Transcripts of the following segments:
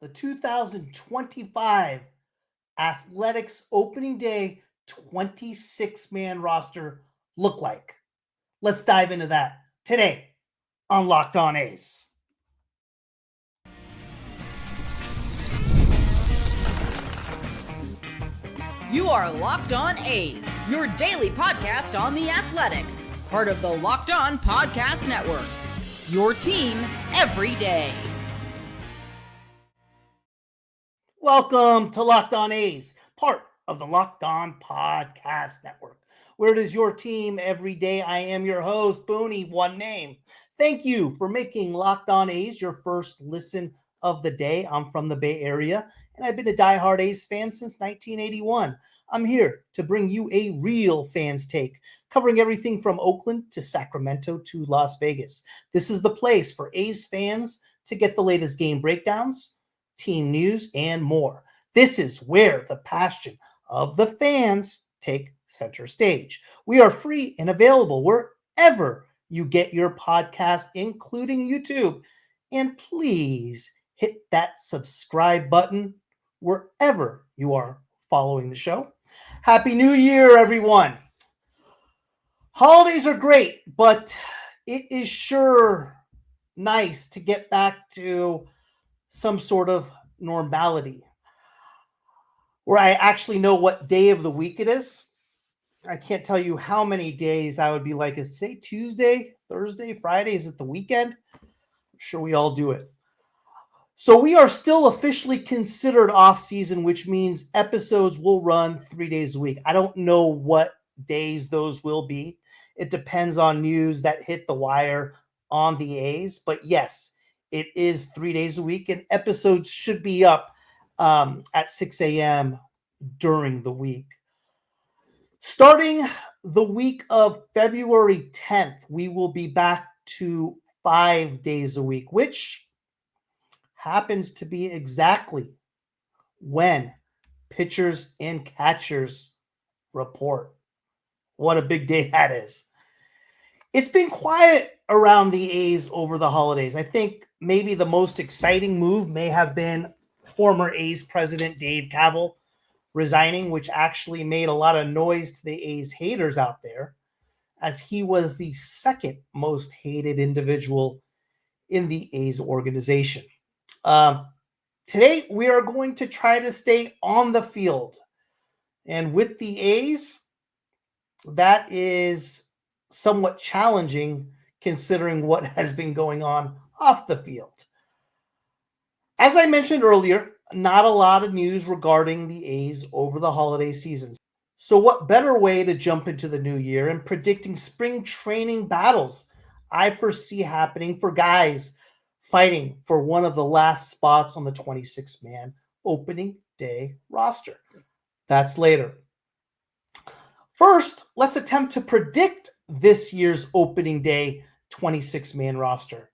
the 2025 Athletics opening day 26-man roster look like? Let's dive into that today on Locked On A's. You are Locked On A's, your daily podcast on the Athletics, part of the Locked On Podcast Network. Your team every day. Welcome to Locked On A's, part of the Locked On Podcast Network, where it is your team every day. I am your host, Booney, one name. Thank you for making Locked On A's your first listen of the day. I'm from the Bay Area, and I've been a diehard A's fan since 1981. I'm here to bring you a real fan's take, covering everything from Oakland to Sacramento to Las Vegas. This is the place for A's fans to get the latest game breakdowns, team news, and more. This is where the passion of the fans take center stage. We are free and available wherever you get your podcast, including YouTube. And please hit that subscribe button wherever you are following the show. Happy New Year, everyone. Holidays are great, but it is sure nice to get back to some sort of normality where I actually know what day of the week it is. I can't tell you how many days I would be like, is today Tuesday, Thursday, Friday? Is it the weekend? I'm sure we all do it. So we are still officially considered off-season, which means episodes will run 3 days a week. I don't know what days those will be. It depends on news that hit the wire on the A's. But yes, it is 3 days a week, and episodes should be up at 6 a.m. during the week. Starting the week of February 10th, we will be back to 5 days a week, which happens to be exactly when pitchers and catchers report. What a big day that is. It's been quiet around the A's over the holidays. I think maybe the most exciting move may have been former A's president Dave Kaval resigning, which actually made a lot of noise to the A's haters out there, as he was the second most hated individual in the A's organization. Today, we are going to try to stay on the field. And with the A's, that is somewhat challenging considering what has been going on off the field. As I mentioned earlier, not a lot of news regarding the A's over the holiday season. So what better way to jump into the new year and predicting spring training battles I foresee happening for guys fighting for one of the last spots on the 26-man opening day roster. That's later. First, let's attempt to predict this year's opening day 26-man roster.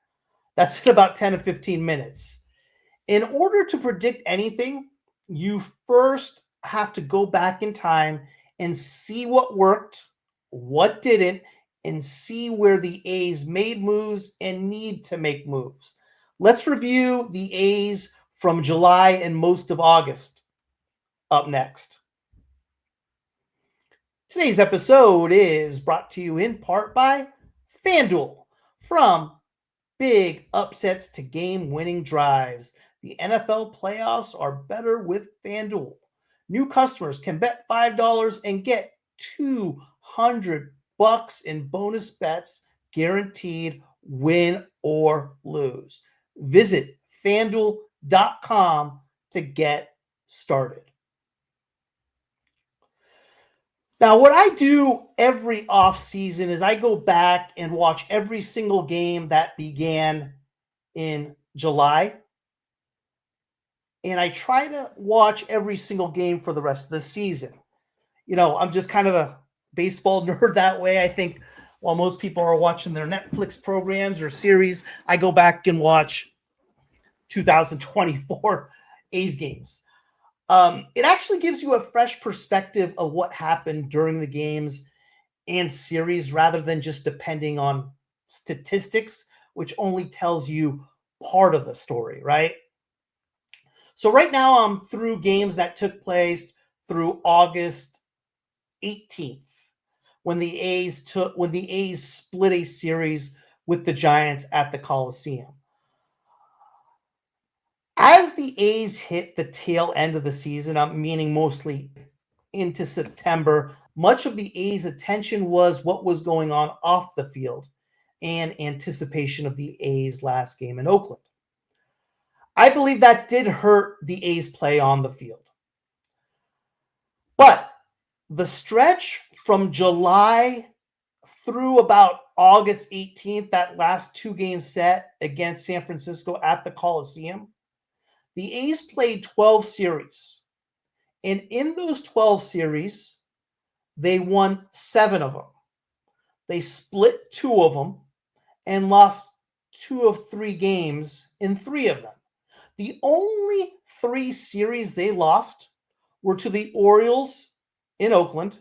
That's in about 10 to 15 minutes. In order to predict anything, you first have to go back in time and see what worked, what didn't, and see where the A's made moves and need to make moves. Let's review the A's from July and most of August up next. Today's episode is brought to you in part by FanDuel. From big upsets to game-winning drives, the NFL playoffs are better with FanDuel. New customers can bet $5 and get $200 in bonus bets, guaranteed, win or lose. Visit FanDuel.com to get started. Now, what I do every offseason is I go back and watch every single game that began in July. And I try to watch every single game for the rest of the season. You know, I'm just kind of a baseball nerd that way. I think while most people are watching their Netflix programs or series, I go back and watch 2024 A's games. It actually gives you a fresh perspective of what happened during the games and series rather than just depending on statistics, which only tells you part of the story, right? So right now I'm through games that took place through August 18th when the A's split a series with the Giants at the Coliseum. As the A's hit the tail end of the season, I'm meaning mostly into September, much of the A's attention was what was going on off the field and anticipation of the A's last game in Oakland. I believe that did hurt the A's play on the field. But the stretch from July through about August 18th, that last 2-game set against San Francisco at the Coliseum, the A's played 12 series. And in those 12 series, they won 7 of them. They split 2 of them and lost 2 of 3 games in 3 of them. The only 3 series they lost were to the Orioles in Oakland,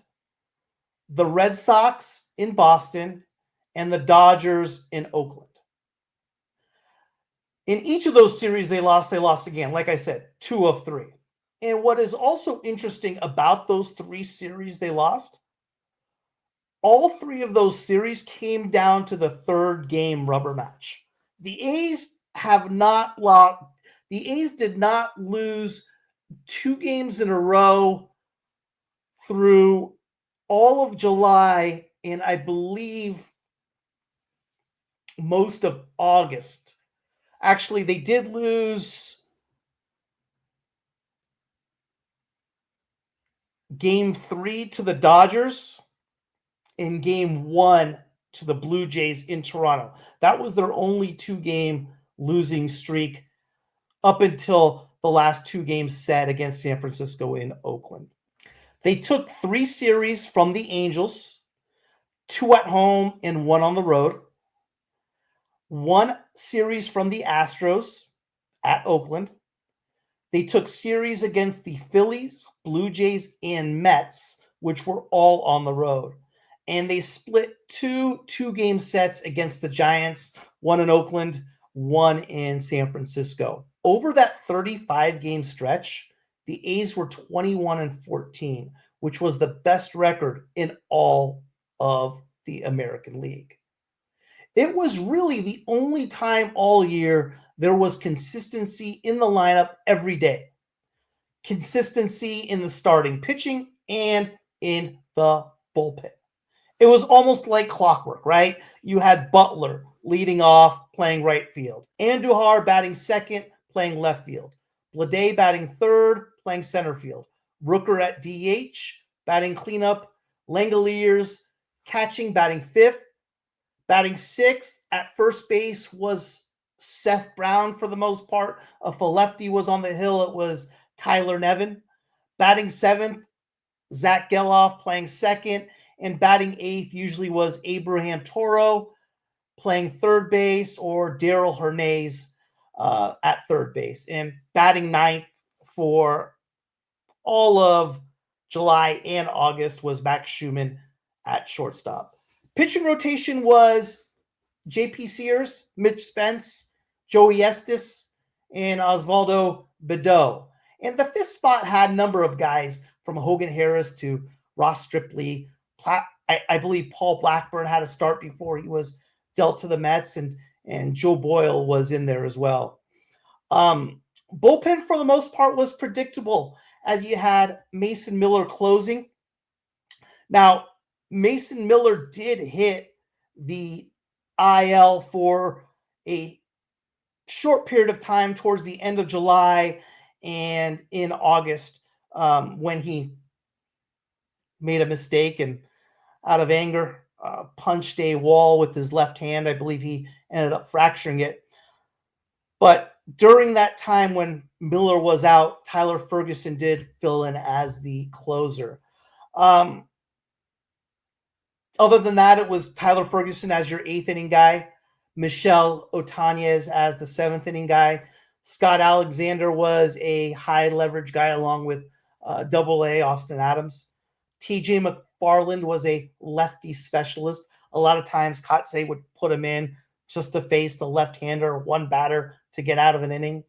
the Red Sox in Boston, and the Dodgers in Oakland. In each of those series they lost again. Like I said, 2 of 3. And what is also interesting about those 3 series they lost, all 3 of those series came down to the 3rd game rubber match. The A's did not lose 2 games in a row through all of July and I believe most of August. Actually, they did lose Game 3 to the Dodgers and Game 1 to the Blue Jays in Toronto. That was their only 2-game losing streak up until the last 2 games set against San Francisco in Oakland. They took 3 series from the Angels, 2 at home and 1 on the road. 1 series from the Astros at Oakland. They took series against the Phillies, Blue Jays, and Mets, which were all on the road. And they split 2 2-game sets against the Giants, 1 in Oakland, 1 in San Francisco. Over that 35-game stretch, the A's were 21-14, which was the best record in all of the American League. It was really the only time all year there was consistency in the lineup every day. Consistency in the starting pitching and in the bullpen. It was almost like clockwork, right? You had Butler leading off, playing right field. Andujar batting second, playing left field. Bleday batting third, playing center field. Rooker at DH, batting cleanup. Langoliers catching, batting fifth. Batting sixth at first base was Seth Brown for the most part. If a lefty was on the hill, it was Tyler Nevin. Batting seventh, Zach Geloff playing second. And batting eighth usually was Abraham Toro playing third base or Daryl Hernandez at third base. And batting ninth for all of July and August was Max Schumann at shortstop. Pitching rotation was J.P. Sears, Mitch Spence, Joey Estes, and Osvaldo Bido. And the fifth spot had a number of guys from Hogan Harris to Ross Stripley. I believe Paul Blackburn had a start before he was dealt to the Mets, and Joe Boyle was in there as well. Bullpen, for the most part, was predictable as you had Mason Miller closing. Now, Mason Miller did hit the IL for a short period of time towards the end of July and in August when he made a mistake and out of anger punched a wall with his left hand. I believe he ended up fracturing it. But during that time when Miller was out, Tyler Ferguson did fill in as the closer. Other than that, it was Tyler Ferguson as your eighth inning guy, Michel Otanez as the seventh inning guy. Scott Alexander was a high leverage guy along with Double-A Austin Adams. TJ McFarland was a lefty specialist. A lot of times Kotsay would put him in just to face the left-hander, one batter to get out of an inning.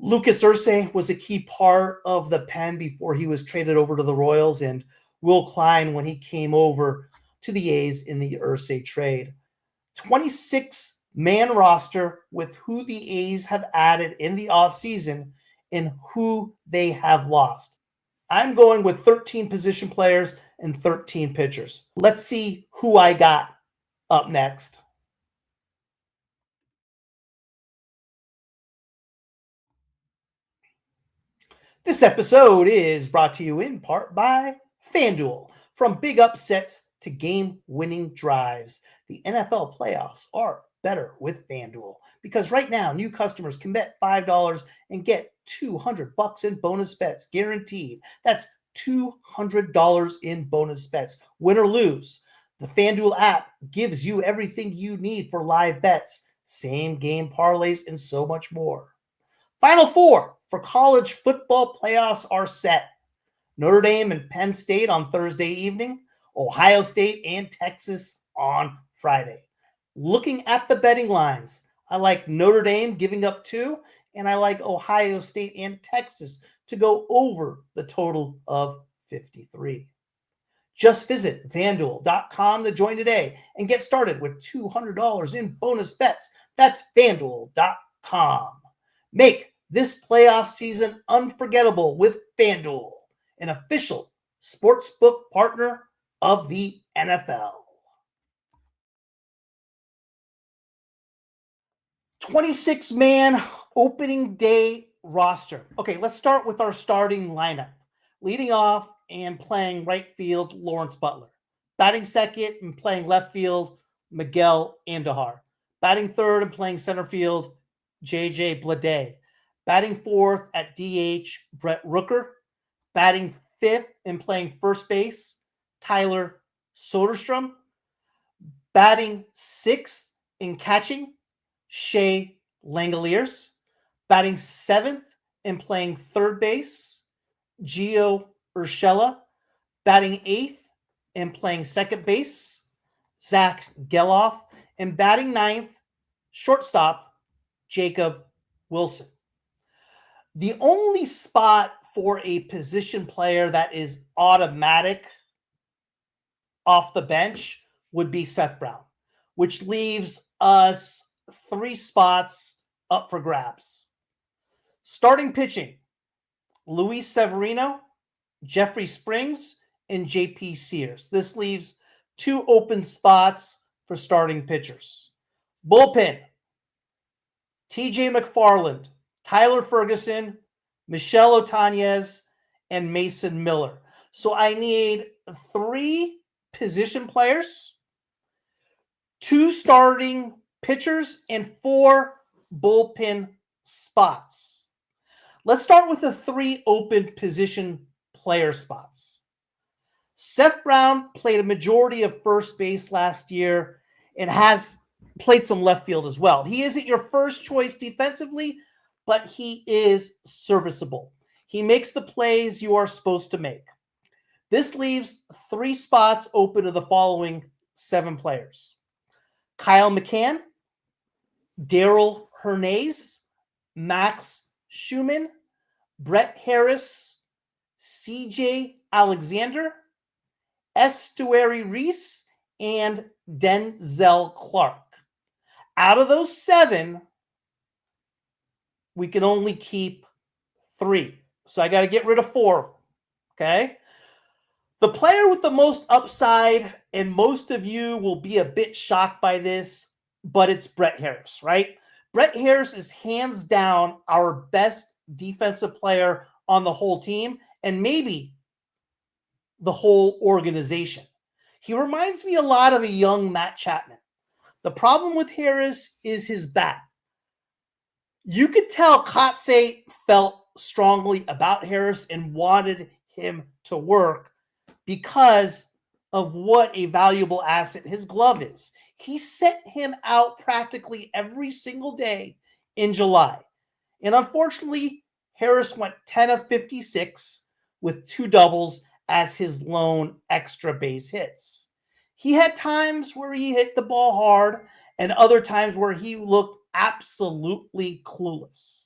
Lucas Ursay was a key part of the pen before he was traded over to the Royals, and Will Klein when he came over to the A's in the Ursay trade. 26-man roster with who the A's have added in the offseason and who they have lost. I'm going with 13 position players and 13 pitchers. Let's see who I got up next. This episode is brought to you in part by FanDuel. From big upsets to game-winning drives, the NFL playoffs are better with FanDuel because right now new customers can bet $5 and get $200 in bonus bets guaranteed. That's $200 in bonus bets, win or lose. The FanDuel app gives you everything you need for live bets, same game parlays, and so much more. Final four for college football playoffs are set. Notre Dame and Penn State on Thursday evening, Ohio State and Texas on Friday. Looking at the betting lines, I like Notre Dame giving up 2, and I like Ohio State and Texas to go over the total of 53. Just visit FanDuel.com to join today and get started with $200 in bonus bets. That's FanDuel.com. Make this playoff season unforgettable with FanDuel, an official sportsbook partner of the NFL. 26-man opening day roster. Okay, let's start with our starting lineup. Leading off and playing right field, Lawrence Butler. Batting second and playing left field, Miguel Andujar. Batting third and playing center field, J.J. Bleday. Batting fourth at DH, Brett Rooker. Batting fifth and playing first base, Tyler Soderstrom. Batting sixth and catching, Shea Langoliers. Batting seventh and playing third base, Gio Urshela. Batting eighth and playing second base, Zach Geloff. And batting ninth, shortstop, Jacob Wilson. The only spot for a position player that is automatic off the bench would be Seth Brown, which leaves us 3 spots up for grabs. Starting pitching, Luis Severino, Jeffrey Springs, and JP Sears. This leaves 2 open spots for starting pitchers. Bullpen, TJ McFarland, Tyler Ferguson, Michelle Otanez, and Mason Miller. So I need 3 position players, 2 starting pitchers, and 4 bullpen spots. Let's start with the 3 open position player spots. Seth Brown played a majority of first base last year and has played some left field as well. He isn't your first choice defensively, but he is serviceable. He makes the plays you are supposed to make. This leaves 3 spots open to the following 7 players: Kyle McCann, Daryl Hernandez, Max Schumann, Brett Harris, CJ Alexander, Estuery Ruiz, and Denzel Clarke. Out of those 7, we can only keep 3. So I got to get rid of 4. Okay? The player with the most upside, and most of you will be a bit shocked by this, but it's Brett Harris, right? Brett Harris is hands down our best defensive player on the whole team and maybe the whole organization. He reminds me a lot of a young Matt Chapman. The problem with Harris is his bat. You could tell Kotsay felt strongly about Harris and wanted him to work because of what a valuable asset his glove is. He sent him out practically every single day in July. And unfortunately, Harris went 10 of 56 with 2 doubles as his lone extra base hits. He had times where he hit the ball hard and other times where he looked absolutely clueless.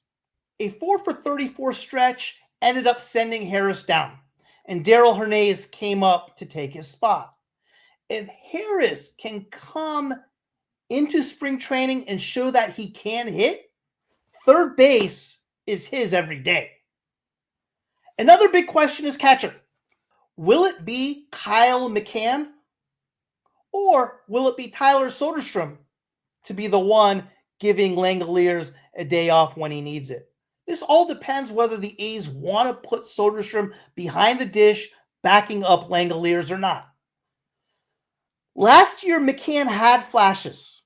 A 4 for 34 stretch ended up sending Harris down, and Darell Hernandez came up to take his spot. If Harris can come into spring training and show that he can hit, third base is his every day. Another big question is catcher. Will it be Kyle McCann, or will it be Tyler Soderstrom to be the one giving Langoliers a day off when he needs it? This all depends whether the A's want to put Soderstrom behind the dish, backing up Langoliers or not. Last year, McCann had flashes.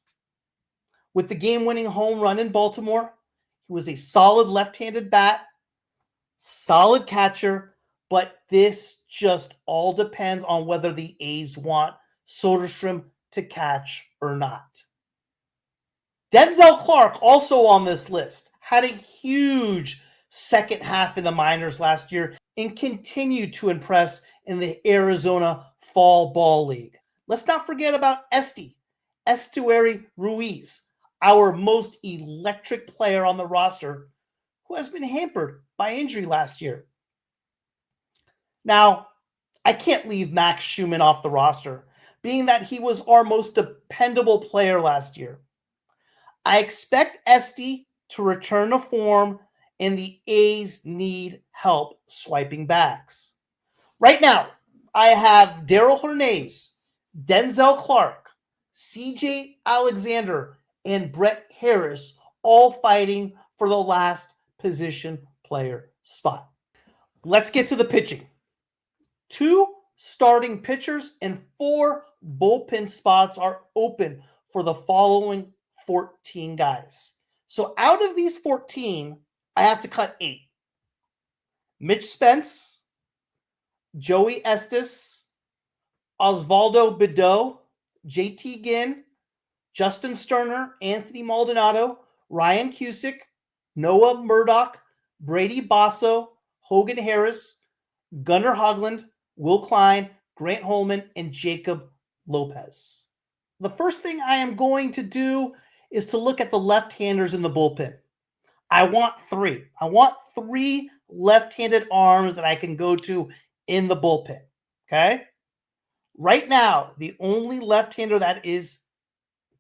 With the game-winning home run in Baltimore, he was a solid left-handed bat, solid catcher, but this just all depends on whether the A's want Soderstrom to catch or not. Denzel Clarke, also on this list, had a huge second half in the minors last year and continued to impress in the Arizona Fall Ball League. Let's not forget about Estuery Ruiz, our most electric player on the roster, who has been hampered by injury last year. Now, I can't leave Max Schumann off the roster, being that he was our most dependable player last year. I expect Esty to return to form, and the A's need help swiping backs. Right now, I have Darell Hernandez, Denzel Clarke, CJ Alexander, and Brett Harris all fighting for the last position player spot. Let's get to the pitching. 2 starting pitchers and 4 bullpen spots are open for the following 14 guys. So out of these 14, I have to cut 8. Mitch Spence, Joey Estes, Osvaldo Bido, JT Ginn, Justin Sterner, Anthony Maldonado, Ryan Cusick, Noah Murdoch, Brady Basso, Hogan Harris, Gunnar Hoglund, Will Klein, Grant Holman, and Jacob Lopez. The first thing I am going to do is to look at the left-handers in the bullpen. I want 3. I want 3 left-handed arms that I can go to in the bullpen. Okay? Right now, the only left-hander that is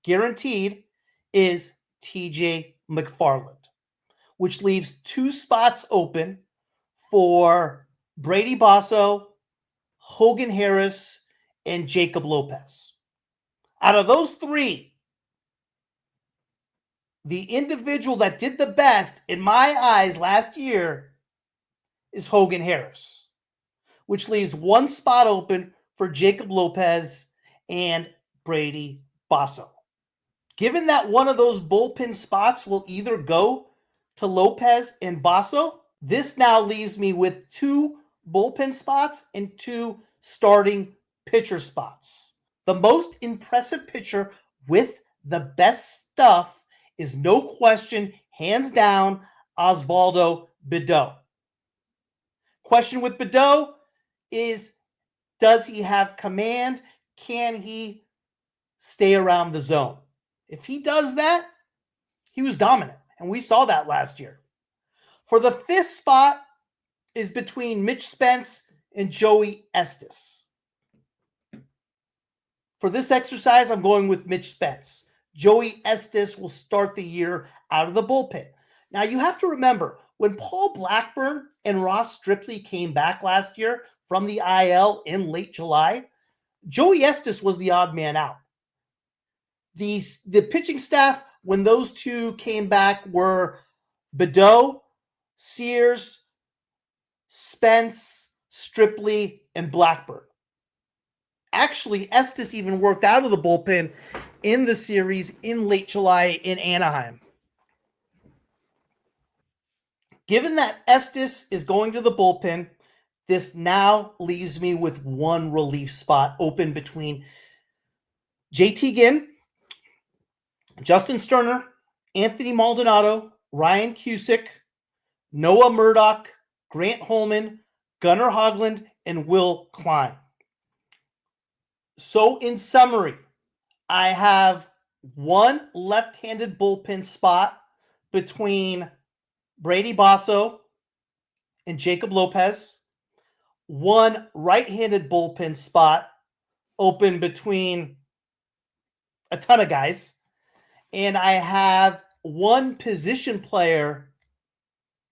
guaranteed is TJ McFarland, which leaves 2 spots open for Brady Basso, Hogan Harris, and Jacob Lopez. Out of those 3, the individual that did the best in my eyes last year is Hogan Harris, which leaves 1 spot open for Jacob Lopez and Brady Basso. Given that one of those bullpen spots will either go to Lopez and Basso, this now leaves me with 2 bullpen spots and 2 starting pitcher spots. The most impressive pitcher with the best stuff is no question, hands down, Osvaldo Bido. Question with Bido is, does he have command? Can he stay around the zone? If he does that, he was dominant, and we saw that last year. For the 5th spot is between Mitch Spence and Joey Estes. For this exercise, I'm going with Mitch Spence. Joey Estes will start the year out of the bullpen. Now, you have to remember, when Paul Blackburn and Ross Strictly came back last year from the IL in late July, Joey Estes was the odd man out. The pitching staff, when those 2 came back, were Bido, Sears, Spence, Strictly, and Blackburn. Actually, Estes even worked out of the bullpen in the series in late July in Anaheim. Given that Estes is going to the bullpen, this now leaves me with 1 relief spot open between JT Ginn, Justin Sterner, Anthony Maldonado, Ryan Cusick, Noah Murdoch, Grant Holman, Gunnar Hoglund, and Will Klein. So in summary, I have 1 left-handed bullpen spot between Brady Basso and Jacob Lopez. One right-handed bullpen spot open between a ton of guys. And I have one position player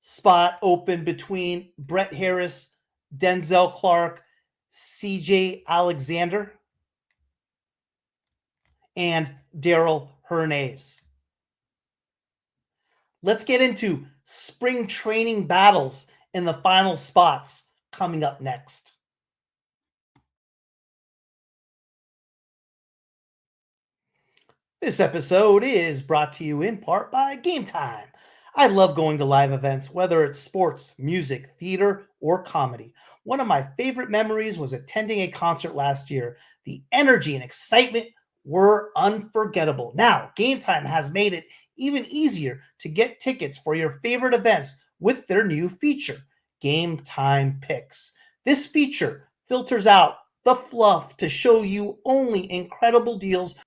spot open between Brett Harris, Denzel Clarke, CJ Alexander, and Darell Hernandez. Let's get into spring training battles in the final spots coming up next. This episode is brought to you in part by Game Time. I love going to live events, whether it's sports, music, theater, or comedy. One of my favorite memories was attending a concert last year. The energy and excitement were unforgettable. Now, Game Time has made it even easier to get tickets for your favorite events with their new feature, Game Time Picks. This feature filters out the fluff to show you only incredible deals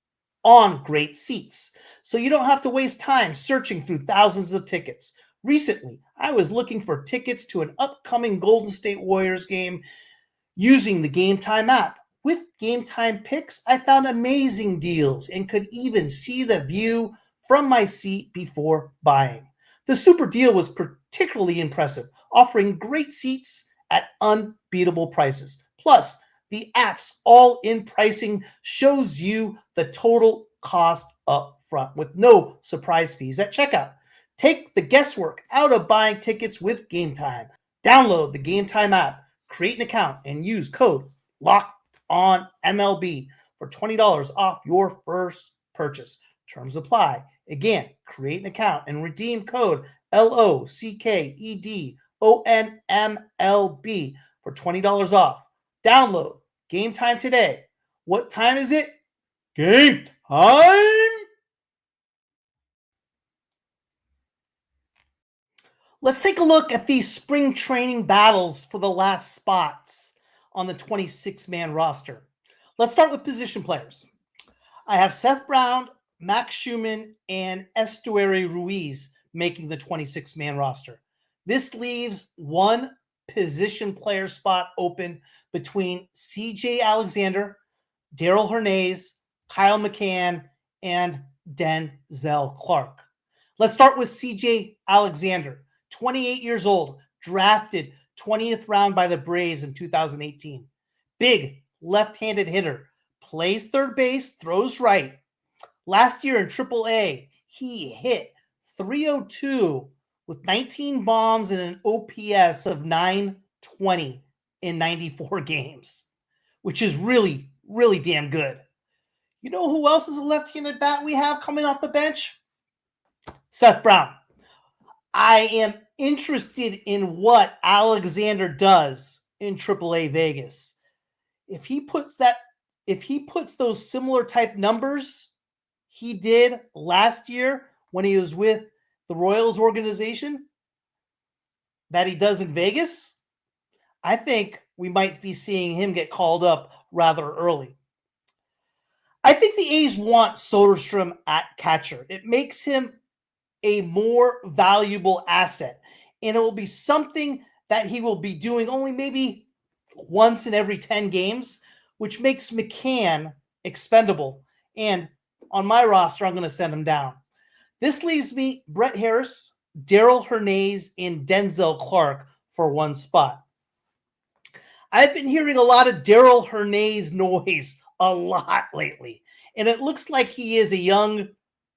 on great seats, so you don't have to waste time searching through thousands of tickets. Recently, I was looking for tickets to an upcoming Golden State Warriors game using the Game Time app. With Game Time Picks, I found amazing deals and could even see the view from my seat before buying. The super deal was particularly impressive, offering great seats at unbeatable prices. Plus, the app's all-in pricing shows you the total cost up front with no surprise fees at checkout. Take the guesswork out of buying tickets with Game Time. Download the Game Time app, create an account, and use code LOCKEDONMLB for $20 off your first purchase. Terms apply. Again, create an account and redeem code LOCKEDONMLB for $20 off. Download Game Time today. What time is it? Game time! Let's take a look at these spring training battles for the last spots on the 26-man roster. Let's start with position players. I have Seth Brown, Max Schumann, and Estuery Ruiz making the 26-man roster. This leaves one position player spot open between CJ Alexander, Darell Hernandez, Kyle McCann, and Denzel Clarke. Let's start with CJ Alexander, 28 years old, drafted 20th round by the Braves in 2018. Big left-handed hitter, plays third base, throws right. Last year in AAA, he hit .302 with 19 bombs and an OPS of .920 in 94 games, which is really, really damn good. You know who else is a left-handed bat we have coming off the bench? Seth Brown. I am interested in what Alexander does in AAA Vegas. If he puts those similar type numbers he did last year when he was with the Royals organization that he does in Vegas, I think we might be seeing him get called up rather early. I think the A's want Soderstrom at catcher. It makes him a more valuable asset, and it will be something that he will be doing only maybe once in every 10 games, which makes McCann expendable. And on my roster, I'm going to send him down. This leaves me Brett Harris, Darell Hernandez, and Denzel Clarke for one spot. I've been hearing a lot of Darell Hernandez noise a lot lately, and it looks like he is a young,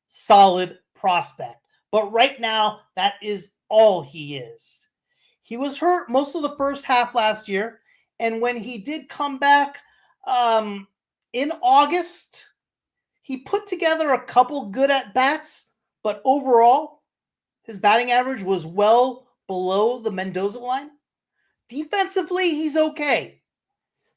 solid prospect. But right now, that is all he is. He was hurt most of the first half last year, and when he did come back in August, he put together a couple good at-bats, but overall, his batting average was well below the Mendoza line. Defensively, he's okay.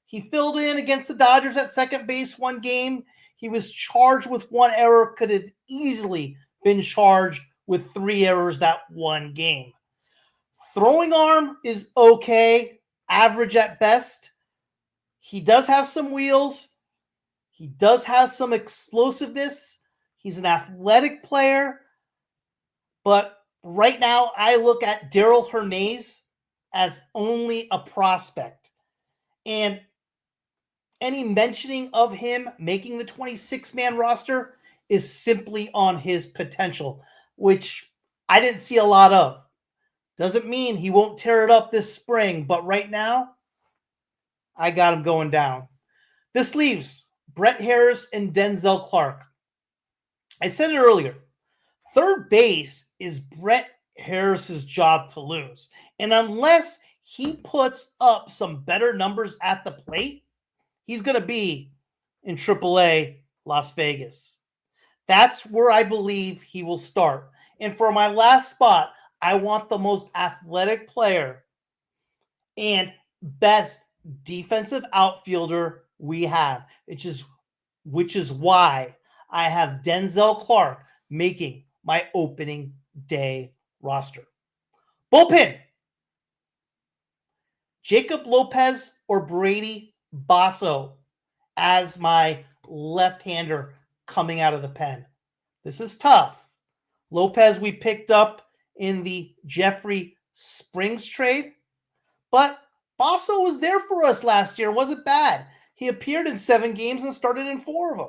He filled in against the Dodgers at second base one game. He was charged with one error, could have easily been charged with 3 errors that one game. Throwing arm is okay, average at best. He does have some wheels. He does have some explosiveness. He's an athletic player. But right now, I look at Darryl Hernandez as only a prospect. And any mentioning of him making the 26-man roster is simply on his potential, which I didn't see a lot of. Doesn't mean he won't tear it up this spring, but right now, I got him going down. This leaves Brett Harris and Denzel Clarke. I said it earlier. Third base is Brett Harris's job to lose. And unless he puts up some better numbers at the plate, he's going to be in AAA Las Vegas. That's where I believe he will start. And for my last spot, I want the most athletic player and best defensive outfielder we have, which is why I have Denzel Clarke making my opening day roster. Bullpen. Jacob Lopez or Brady Basso as my left-hander coming out of the pen. This is tough. Lopez we picked up in the Jeffrey Springs trade, but Basso was there for us last year. It wasn't bad. He appeared in 7 games and started in 4 of them.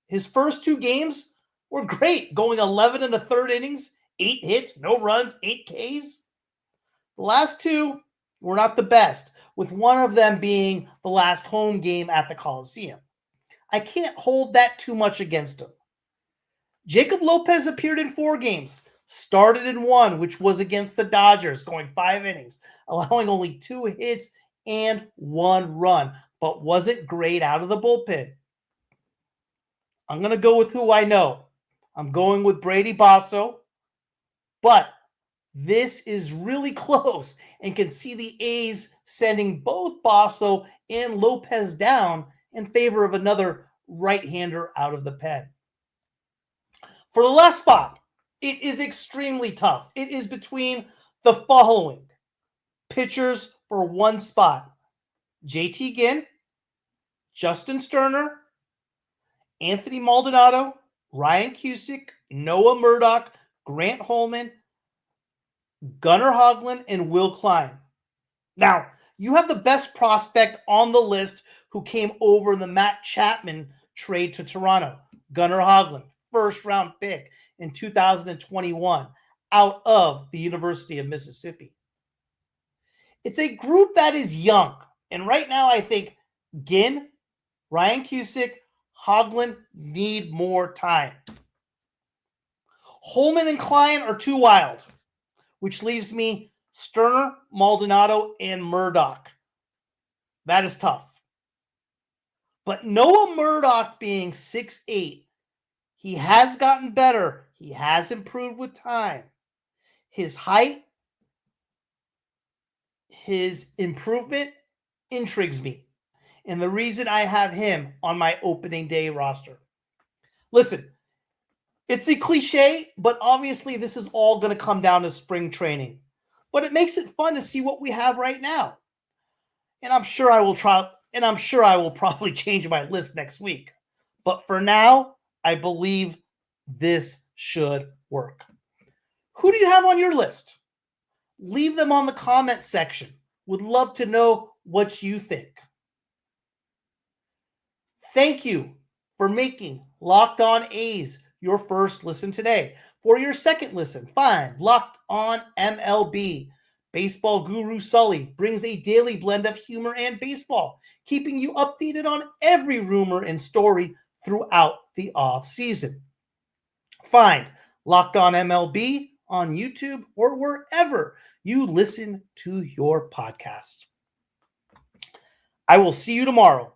His first 2 games were great, going 11 and a third innings, 8 hits, no runs, 8 Ks. The last 2 were not the best, with one of them being the last home game at the Coliseum. I can't hold that too much against him. Jacob Lopez appeared in 4 games, started in 1, which was against the Dodgers, going 5 innings, allowing only 2 hits and 1 run, but wasn't great out of the bullpen. I'm going to go with who I know. I'm going with Brady Basso, but this is really close and can see the A's sending both Basso and Lopez down in favor of another right-hander out of the pen. For the last spot, it is extremely tough. It is between the following pitchers for one spot: JT Ginn, Justin Sterner, Anthony Maldonado, Ryan Cusick, Noah Murdock, Grant Holman, Gunnar Hoglund, and Will Klein. Now, you have the best prospect on the list who came over in the Matt Chapman trade to Toronto, Gunnar Hoglund, first-round pick in 2021 out of the University of Mississippi. It's a group that is young, and right now I think Ginn, Ryan Cusick, Hoglund need more time. Holman and Klein are too wild, which leaves me Sterner, Maldonado, and Murdock. That is tough. But Noah Murdock being 6'8", he has gotten better. He has improved with time. His height, his improvement intrigues me. And the reason I have him on my opening day roster. Listen, it's a cliche, but obviously this is all going to come down to spring training. But it makes it fun to see what we have right now. And I'm sure I will probably change my list next week. But for now, I believe this should work. Who do you have on your list? Leave them on the comment section. Would love to know what you think. Thank you for making Locked On A's your first listen today. For your second listen, find Locked On MLB. Baseball guru Sully brings a daily blend of humor and baseball, keeping you updated on every rumor and story throughout the offseason. Find Locked On MLB on YouTube or wherever you listen to your podcast. I will see you tomorrow